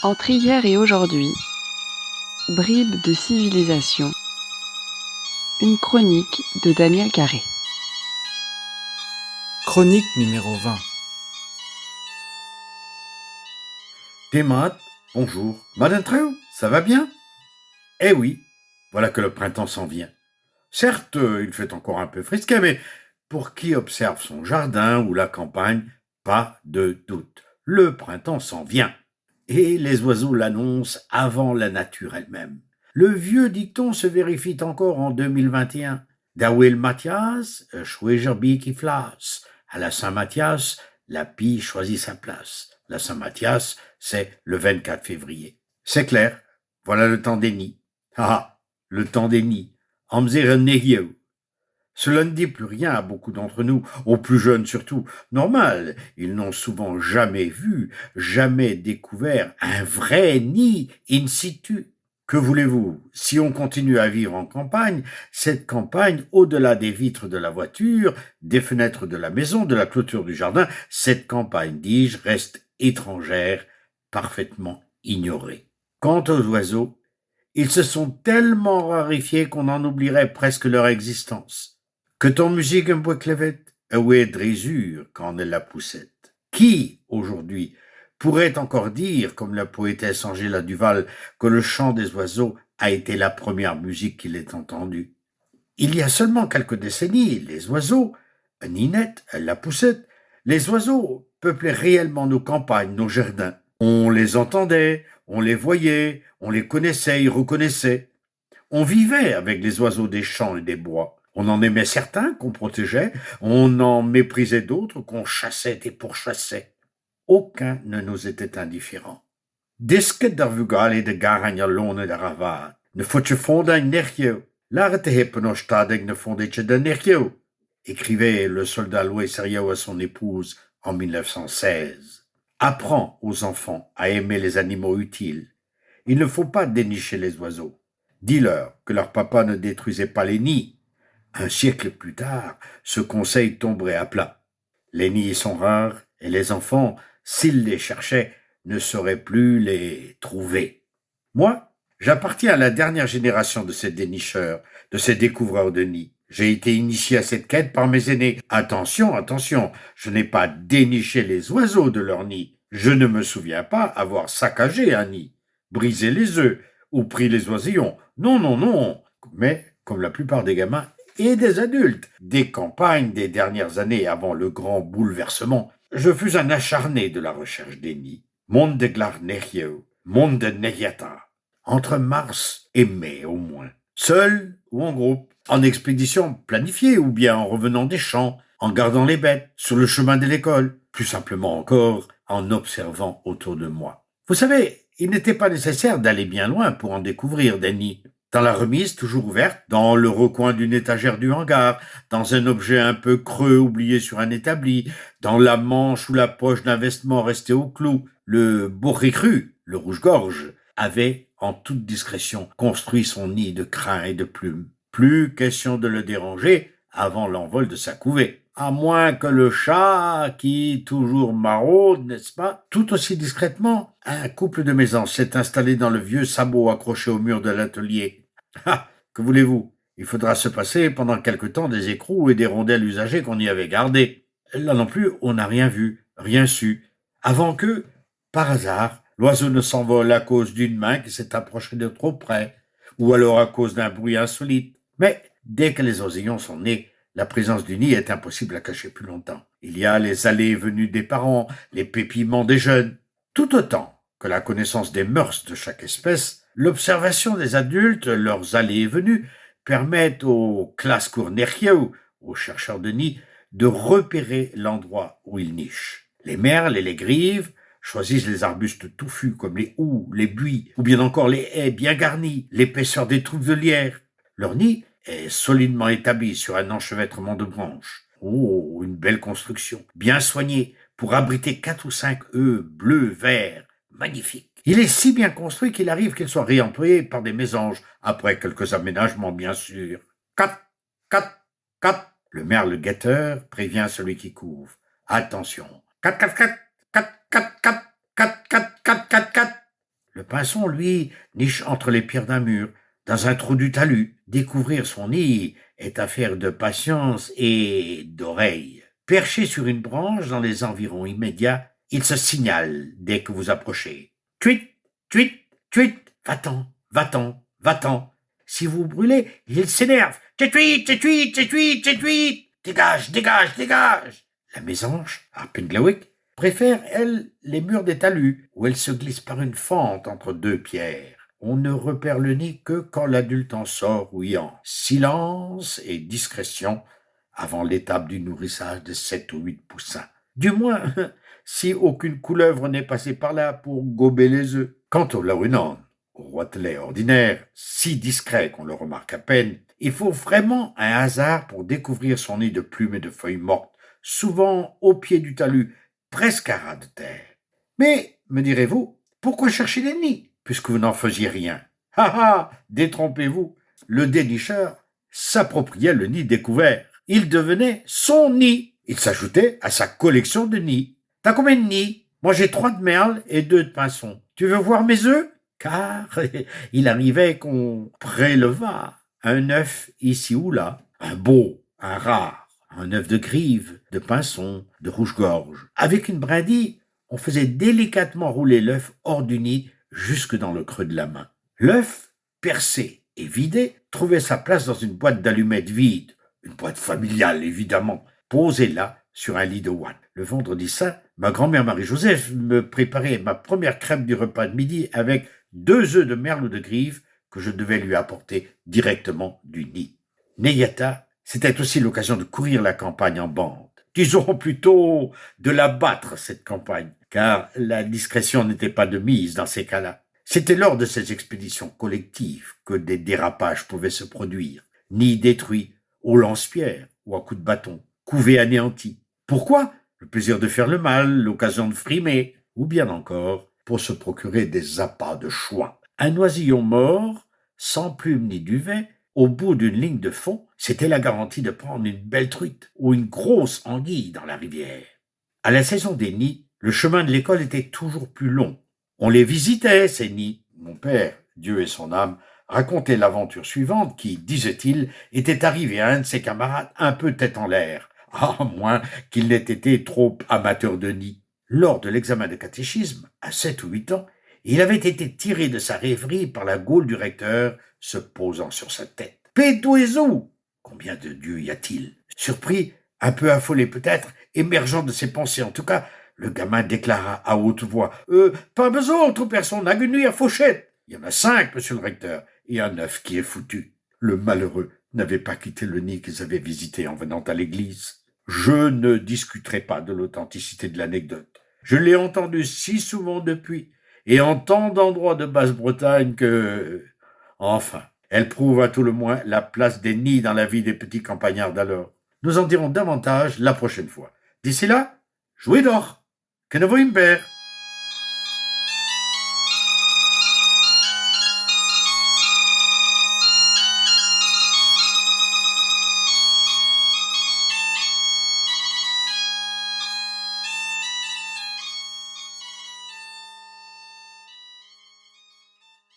Entre hier et aujourd'hui, bribes de civilisation, une chronique de Daniel Carré. Chronique numéro 20. Témat, bonjour. Madame Treu, ça va bien? Eh oui, voilà que le printemps s'en vient. Certes, il fait encore un peu frisquet, mais pour qui observe son jardin ou la campagne, pas de doute. Le printemps s'en vient. Et les oiseaux l'annoncent avant la nature elle-même. Le vieux dicton se vérifie encore en 2021. Da Will Mathias, Schwegerby qui flas. À la Saint-Mathias, la pie choisit sa place. La Saint-Mathias, c'est le 24 février. C'est clair, voilà le temps des nids. Ah, le temps des nids. Amzeren Negio. Cela ne dit plus rien à beaucoup d'entre nous, aux plus jeunes surtout. Normal, ils n'ont souvent jamais vu, jamais découvert un vrai nid in situ. Que voulez-vous? Si on continue à vivre en campagne, cette campagne, au-delà des vitres de la voiture, des fenêtres de la maison, de la clôture du jardin, cette campagne, dis-je, reste étrangère, parfaitement ignorée. Quant aux oiseaux, ils se sont tellement raréfiés qu'on en oublierait presque leur existence. Que ton musique un bois clevette, ouais drésure quand elle la poussette. Qui, aujourd'hui, pourrait encore dire, comme la poétesse Angela Duval, que le chant des oiseaux a été la première musique qu'il ait entendue? Il y a seulement quelques décennies, les oiseaux, Ninette, la poussette, les oiseaux peuplaient réellement nos campagnes, nos jardins. On les entendait, on les voyait, on les connaissait, ils reconnaissaient. On vivait avec les oiseaux des champs et des bois. On en aimait certains qu'on protégeait, on en méprisait d'autres qu'on chassait et pourchassait. Aucun ne nous était indifférent. Disket der vugale de garagna lone de ravad. Ne faut je fonda un nerchio. L'arte heppenostadeg ne fondetje de nerchio. Écrivait le soldat Louis Serio à son épouse en 1916. Apprends aux enfants à aimer les animaux utiles. Il ne faut pas dénicher les oiseaux. Dis-leur que leur papa ne détruisait pas les nids. Un siècle plus tard, ce conseil tomberait à plat. Les nids sont rares et les enfants, s'ils les cherchaient, ne sauraient plus les trouver. Moi, j'appartiens à la dernière génération de ces dénicheurs, de ces découvreurs de nids. J'ai été initié à cette quête par mes aînés. Attention, attention, je n'ai pas déniché les oiseaux de leur nid. Je ne me souviens pas avoir saccagé un nid, brisé les œufs ou pris les oisillons. Non, non, non. Mais, comme la plupart des gamins et des adultes, des campagnes des dernières années avant le grand bouleversement, je fus un acharné de la recherche des nids. Monde de Glarnechio, monde de Negiata. Entre mars et mai au moins. Seul ou en groupe, en expédition planifiée ou bien en revenant des champs, en gardant les bêtes, sur le chemin de l'école, plus simplement encore, en observant autour de moi. Vous savez, il n'était pas nécessaire d'aller bien loin pour en découvrir des nids. Dans la remise toujours ouverte, dans le recoin d'une étagère du hangar, dans un objet un peu creux oublié sur un établi, dans la manche ou la poche d'un vêtement resté au clou, le bourricru, le rouge-gorge, avait, en toute discrétion, construit son nid de crin et de plumes. Plus question de le déranger avant l'envol de sa couvée. À moins que le chat, qui toujours maraude, n'est-ce pas? Tout aussi discrètement, un couple de mésanges s'est installé dans le vieux sabot accroché au mur de l'atelier. Ah, que voulez-vous? Il faudra se passer pendant quelque temps des écrous et des rondelles usagées qu'on y avait gardées. Là non plus, on n'a rien vu, rien su, avant que, par hasard, l'oiseau ne s'envole à cause d'une main qui s'est approchée de trop près, ou alors à cause d'un bruit insolite. Mais dès que les oisillons sont nés, la présence du nid est impossible à cacher plus longtemps. Il y a les allées et venues des parents, les pépillements des jeunes. Tout autant que la connaissance des mœurs de chaque espèce, l'observation des adultes, leurs allées et venues, permettent aux clascournerchiaux, aux chercheurs de nids, de repérer l'endroit où ils nichent. Les merles et les grives choisissent les arbustes touffus comme les houx, les buis, ou bien encore les haies bien garnies, l'épaisseur des troupes de lierre. Leur nid est solidement établi sur un enchevêtrement de branches. Oh, une belle construction, bien soignée, pour abriter 4 ou 5 œufs bleus, verts, magnifiques. Il est si bien construit qu'il arrive qu'il soit réemployé par des mésanges, après quelques aménagements bien sûr. Cat, cat, cat. Le merle guetteur prévient celui qui couvre. Attention. Cat, cat, cat, cat, cat, cat, cat, cat, cat, cat, cat. Le pinson, lui, niche entre les pierres d'un mur, dans un trou du talus. Découvrir son nid est affaire de patience et d'oreille. Perché sur une branche dans les environs immédiats, il se signale dès que vous approchez. Tuit, tuit, tuit, va-t'en, va-t'en, va-t'en. Si vous brûlez, il s'énerve. Tuit, tuit, tuit, tuit, tuit. Dégage, dégage, dégage. La mésange, Harpenglawick, préfère, elle, les murs des talus, où elle se glisse par une fente entre deux pierres. On ne repère le nid que quand l'adulte en sort ouillant. Silence et discrétion avant l'étape du nourrissage de 7 ou 8 poussins. Du moins, si aucune couleuvre n'est passée par là pour gober les œufs. Quant au laurinant, au roitelet ordinaire, si discret qu'on le remarque à peine, il faut vraiment un hasard pour découvrir son nid de plumes et de feuilles mortes, souvent au pied du talus, presque à ras de terre. Mais, me direz-vous, pourquoi chercher les nids, puisque vous n'en faisiez rien? Ah ah, détrompez-vous, le dénicheur s'appropriait le nid découvert. Il devenait son nid. Il s'ajoutait à sa collection de nids. T'as combien de nids? Moi j'ai 3 de merle et 2 de pinsons. Tu veux voir mes œufs? Car il arrivait qu'on prélevât un œuf ici ou là, un beau, un rare, un œuf de grive, de pinson, de rouge-gorge. Avec une brindille, on faisait délicatement rouler l'œuf hors du nid jusque dans le creux de la main. L'œuf, percé et vidé, trouvait sa place dans une boîte d'allumettes vide, une boîte familiale évidemment, posée là sur un lit de ouane. Le vendredi saint, ma grand-mère Marie-Joseph me préparait ma première crêpe du repas de midi avec 2 œufs de merle ou de grive que je devais lui apporter directement du nid. Neyata, c'était aussi l'occasion de courir la campagne en bande. Disons plutôt de la battre, cette campagne, car la discrétion n'était pas de mise dans ces cas-là. C'était lors de ces expéditions collectives que des dérapages pouvaient se produire, nids détruits, au lance-pierre ou à coups de bâton, couvées anéantis. Pourquoi? Le plaisir de faire le mal, l'occasion de frimer, ou bien encore pour se procurer des appâts de choix. Un oisillon mort, sans plume ni duvet, au bout d'une ligne de fond, c'était la garantie de prendre une belle truite ou une grosse anguille dans la rivière. À la saison des nids, le chemin de l'école était toujours plus long. On les visitait, ces nids. Mon père, Dieu et son âme, racontait l'aventure suivante qui, disait-il, était arrivée à un de ses camarades un peu tête en l'air, à moins qu'il n'ait été trop amateur de nid. Lors de l'examen de catéchisme, à 7 ou 8 ans, il avait été tiré de sa rêverie par la gaule du recteur se posant sur sa tête. « Pédouezou ! Combien de dieux y a-t-il » Surpris, un peu affolé peut-être, émergeant de ses pensées en tout cas, le gamin déclara à haute voix « Pas besoin, trop personne, n'a qu'une nuit à Fauchette. Il y en a 5, monsieur le recteur, et un 9 qui est foutu. » Le malheureux n'avait pas quitté le nid qu'ils avaient visité en venant à l'église. Je ne discuterai pas de l'authenticité de l'anecdote. Je l'ai entendu si souvent depuis, et en tant d'endroits de Basse-Bretagne que... Enfin, elle prouve à tout le moins la place des nids dans la vie des petits campagnards d'alors. Nous en dirons davantage la prochaine fois. D'ici là, jouez d'or, que ne vaut une paire.